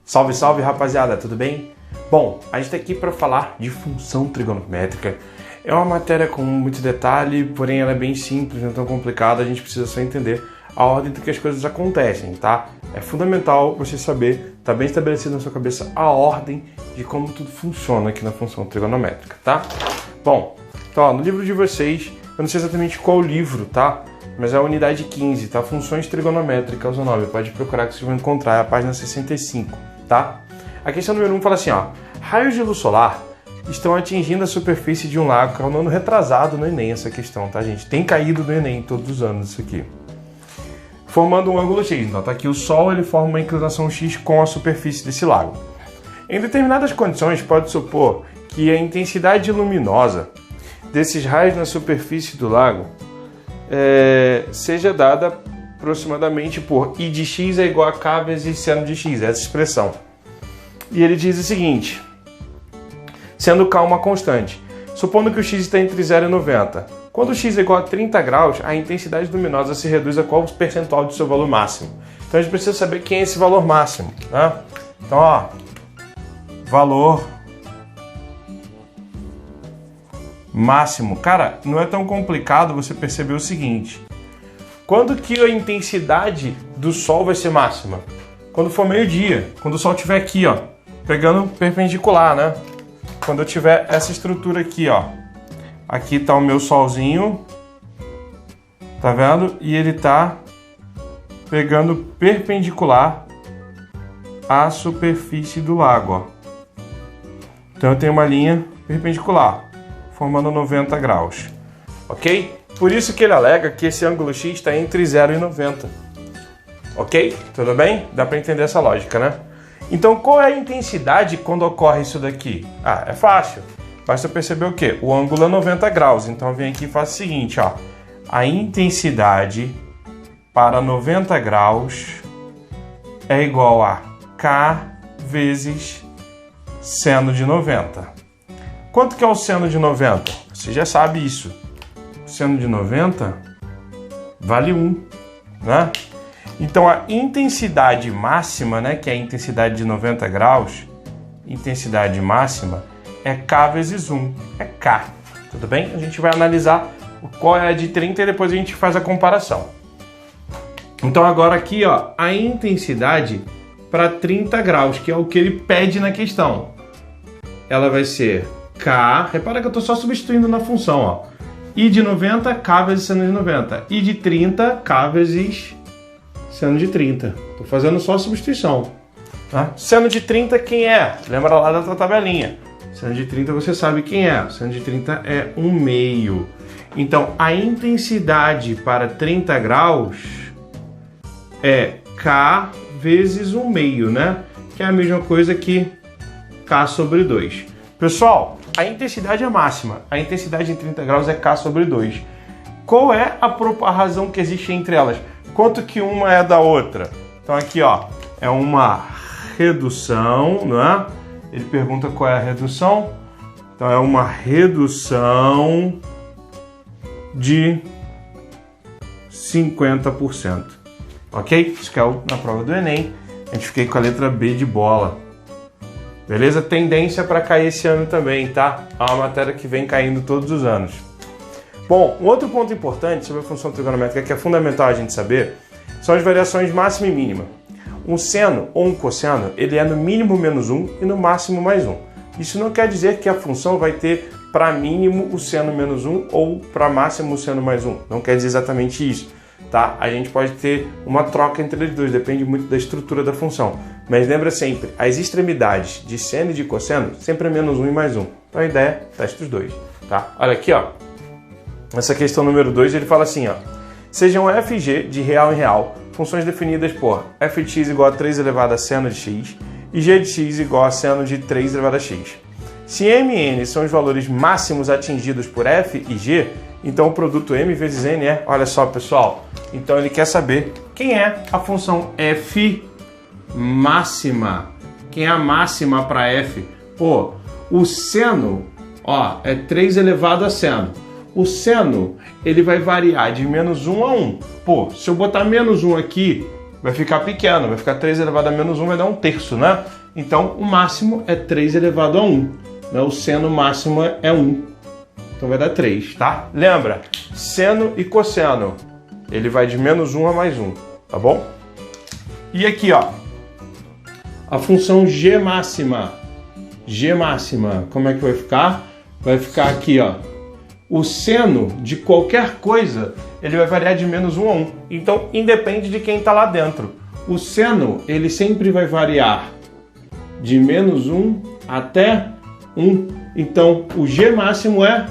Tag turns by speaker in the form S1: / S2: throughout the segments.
S1: Salve, salve, rapaziada, tudo bem? Bom, a gente está aqui para falar de função trigonométrica. É uma matéria com muito detalhe, porém ela é bem simples, não é tão complicada, a gente precisa só entender a ordem do que as coisas acontecem, tá? É fundamental você saber, tá bem estabelecido na sua cabeça a ordem de como tudo funciona aqui na função trigonométrica, tá? Bom, então ó, no livro de vocês, eu não sei exatamente qual livro, tá? Mas é a unidade 15, tá? Funções trigonométricas, o nome, pode procurar que vocês vão encontrar, é a página 65, tá? A questão número 1 fala assim, ó, raios de luz solar estão atingindo a superfície de um lago, que é um ano retrasado no Enem essa questão, tá, gente? Tem caído no Enem todos os anos isso aqui. Formando um ângulo X. Então, tá aqui o Sol, ele forma uma inclinação X com a superfície desse lago. Em determinadas condições, pode supor que a intensidade luminosa desses raios na superfície do lago seja dada aproximadamente por I de X é igual a K vezes seno de X, essa expressão. E ele diz o seguinte, sendo K uma constante, supondo que o X está entre 0 e 90. Quando o X é igual a 30 graus, a intensidade luminosa se reduz a qual percentual do seu valor máximo? Então a gente precisa saber quem é esse valor máximo, né? Então, ó, valor máximo. Cara, não é tão complicado você perceber o seguinte. Quando que a intensidade do Sol vai ser máxima? Quando for meio-dia, quando o Sol estiver aqui, ó, pegando perpendicular, né? Quando eu tiver essa estrutura aqui, ó. Aqui tá o meu solzinho, tá vendo? E ele tá pegando perpendicular à superfície do lago, ó. Então eu tenho uma linha perpendicular, formando 90 graus, ok? Por isso que ele alega que esse ângulo X está entre 0 e 90, ok? Tudo bem? Dá para entender essa lógica, né? Então qual é a intensidade quando ocorre isso daqui? Ah, é fácil. Basta perceber o quê? O ângulo é 90 graus. Então eu venho aqui e faço o seguinte, ó. A intensidade para 90 graus é igual a K vezes seno de 90. Quanto que é o seno de 90? Você já sabe isso. O seno de 90 vale 1, né? Então a intensidade máxima, né, que é a intensidade de 90 graus, intensidade máxima, é K vezes 1, é K, tudo bem? A gente vai analisar qual é a de 30 e depois a gente faz a comparação. Então agora aqui, ó, a intensidade para 30 graus, que é o que ele pede na questão. Ela vai ser K, repara que eu estou só substituindo na função, ó. I de 90, K vezes seno de 90. I de 30, K vezes seno de 30. Estou fazendo só a substituição. Tá? Seno de 30, quem é? Lembra lá da tua tabelinha. Seno de 30 você sabe quem é. Seno de 30 é 1/2. Então, a intensidade para 30 graus é K vezes 1/2, né? Que é a mesma coisa que K sobre 2. Pessoal, a intensidade é máxima. A intensidade em 30 graus é K sobre 2. Qual é a razão que existe entre elas? Quanto que uma é da outra? Então aqui, ó, é uma redução, né? Ele pergunta qual é a redução. Então é uma redução de 50%. Ok? Isso que é na prova do Enem. A gente fiquei com a letra B de bola. Beleza? Tendência para cair esse ano também, tá? É uma matéria que vem caindo todos os anos. Bom, um outro ponto importante sobre a função trigonométrica que é fundamental a gente saber são as variações máxima e mínima. Um seno ou um cosseno, ele é no mínimo menos 1 e no máximo mais 1. Isso não quer dizer que a função vai ter para mínimo o seno menos 1 ou para máximo o seno mais 1. Não quer dizer exatamente isso, tá? A gente pode ter uma troca entre os dois, depende muito da estrutura da função. Mas lembra sempre, as extremidades de seno e de cosseno sempre é menos 1 e mais 1. Então a ideia é teste os dois, tá? Olha aqui, ó. Essa questão número 2, ele fala assim, ó. Sejam f e g de real em real, funções definidas por f de x igual a 3 elevado a seno de x e g de x igual a seno de 3 elevado a x. Se m e n são os valores máximos atingidos por f e g, então o produto m vezes n é, olha só pessoal, então ele quer saber quem é a função f máxima. Quem é a máxima para f? Pô, o seno, ó, é 3 elevado a seno. O seno, ele vai variar de menos 1 a 1. Pô, se eu botar menos 1 aqui, vai ficar pequeno, vai ficar 3 elevado a menos 1, vai dar 1/3, né? Então, o máximo é 3 elevado a 1. Né? O seno máximo é 1. Então, vai dar 3, tá? Lembra, seno e cosseno, ele vai de menos 1 a mais 1, tá bom? E aqui, ó, a função g máxima. G máxima, como é que vai ficar? Vai ficar aqui, ó. O seno de qualquer coisa, ele vai variar de menos 1 a 1. Então, independe de quem está lá dentro. O seno, ele sempre vai variar de menos 1 até 1. Então, o g máximo é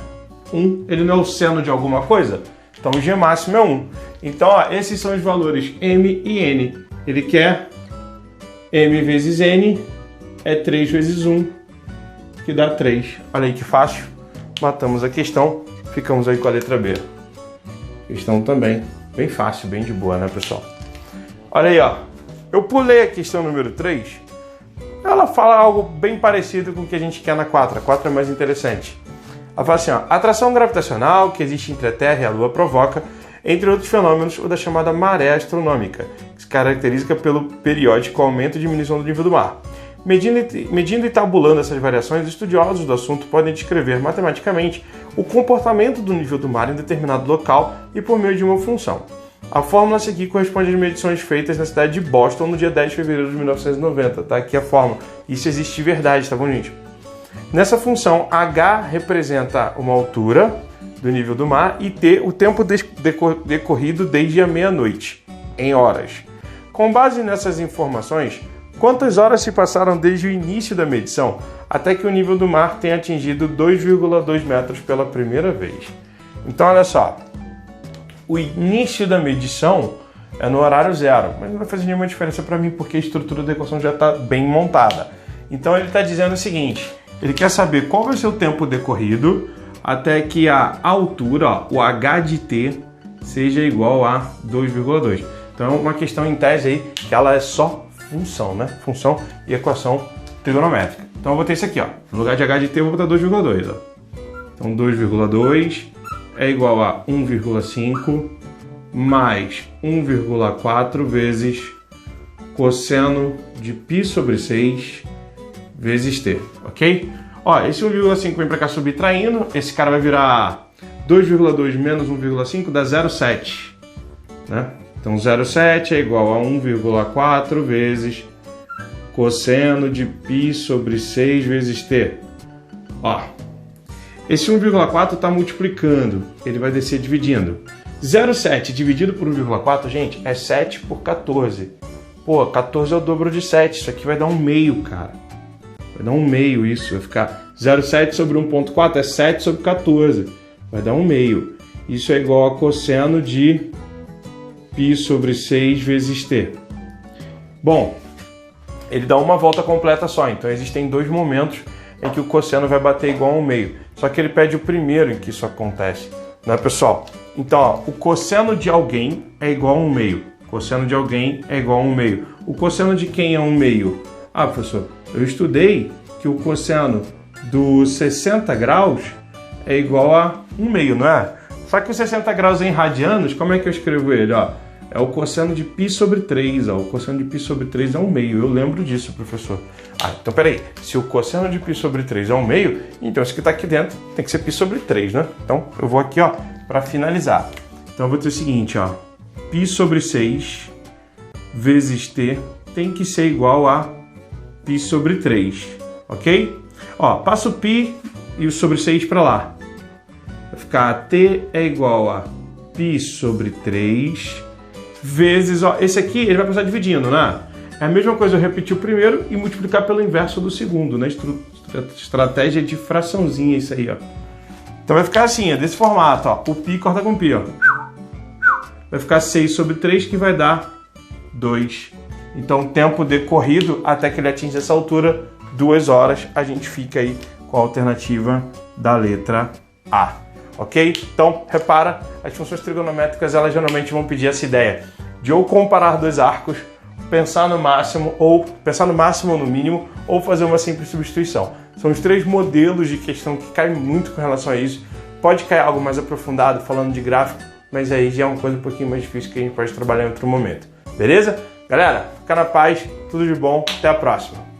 S1: 1. Ele não é o seno de alguma coisa? Então, o g máximo é 1. Então, ó, esses são os valores m e n. Ele quer m vezes n é 3 vezes 1, que dá 3. Olha aí que fácil. Matamos a questão, ficamos aí com a letra B. Questão também bem fácil, bem de boa, né, pessoal? Olha aí, ó. Eu pulei a questão número 3. Ela fala algo bem parecido com o que a gente quer na 4. A 4 é mais interessante. Ela fala assim, ó. A atração gravitacional que existe entre a Terra e a Lua provoca, entre outros fenômenos, o da chamada maré astronômica, que se caracteriza pelo periódico aumento e diminuição do nível do mar. Medindo e tabulando essas variações, estudiosos do assunto podem descrever matematicamente o comportamento do nível do mar em determinado local e por meio de uma função. A fórmula a seguir corresponde às medições feitas na cidade de Boston no dia 10 de fevereiro de 1990. Tá aqui a fórmula. Isso existe de verdade, tá bom, gente? Nessa função, H representa uma altura do nível do mar e T o tempo decorrido desde a meia-noite, em horas. Com base nessas informações, quantas horas se passaram desde o início da medição até que o nível do mar tenha atingido 2,2 metros pela primeira vez? Então, olha só. O início da medição é no horário 0, mas não vai fazer nenhuma diferença para mim porque a estrutura da equação já está bem montada. Então, ele está dizendo o seguinte. Ele quer saber qual vai ser o tempo decorrido até que a altura, ó, o h de t, seja igual a 2,2. Então, é uma questão em tese aí que ela é só função, né? Função e equação trigonométrica. Então eu vou ter isso aqui, ó. No lugar de h de t eu vou botar 2,2, ó. Então 2,2 é igual a 1,5 mais 1,4 vezes cosseno de π sobre 6 vezes t, ok? Ó, esse 1,5 vem para cá subtraindo, esse cara vai virar 2,2 menos 1,5 dá 0,7, né? Então 0,7 é igual a 1,4 vezes cosseno de π sobre 6 vezes t. Ó, esse 1,4 está multiplicando, ele vai descer dividindo. 0,7 dividido por 1,4, gente, é 7 por 14. Pô, 14 é o dobro de 7, isso aqui vai dar 1/2, cara. Vai dar 1/2 isso, vai ficar 0,7 sobre 1,4 é 7 sobre 14. Vai dar 1/2. Isso é igual a cosseno de π sobre 6 vezes t. Bom, ele dá uma volta completa só, então existem dois momentos em que o cosseno vai bater igual a 1/2. Só que ele pede o primeiro em que isso acontece, né, pessoal? Então, ó, o cosseno de alguém é igual a 1/2. Cosseno de alguém é igual a 1/2. O cosseno de quem é 1/2? Ah, professor, eu estudei que o cosseno dos 60 graus é igual a 1/2, não é? Só que os 60 graus em radianos, como é que eu escrevo ele? Ó, é o cosseno de π sobre 3. Ó. O cosseno de π sobre 3 é 1/2. Eu lembro disso, professor. Ah, então peraí. Se o cosseno de π sobre 3 é 1/2, então esse que está aqui dentro tem que ser π sobre 3, né? Então eu vou aqui, ó, para finalizar. Então eu vou ter o seguinte, ó. π sobre 6 vezes t tem que ser igual a π sobre 3, ok? Ó, passa o π e o sobre 6 para lá. Vai ficar t é igual a π sobre 3 vezes, ó, esse aqui ele vai passar dividindo, né? É a mesma coisa eu repetir o primeiro e multiplicar pelo inverso do segundo, né? Estratégia de fraçãozinha isso aí, ó. Então vai ficar assim, ó, desse formato, ó. O π corta com π, ó. Vai ficar 6 sobre 3 que vai dar 2. Então, tempo decorrido até que ele atinja essa altura, 2 horas. A gente fica aí com a alternativa da letra A. Ok? Então, repara, as funções trigonométricas, elas geralmente vão pedir essa ideia de ou comparar dois arcos, pensar no máximo ou no mínimo, ou fazer uma simples substituição. São os três modelos de questão que caem muito com relação a isso. Pode cair algo mais aprofundado, falando de gráfico, mas aí já é uma coisa um pouquinho mais difícil que a gente pode trabalhar em outro momento. Beleza? Galera, fica na paz, tudo de bom, até a próxima.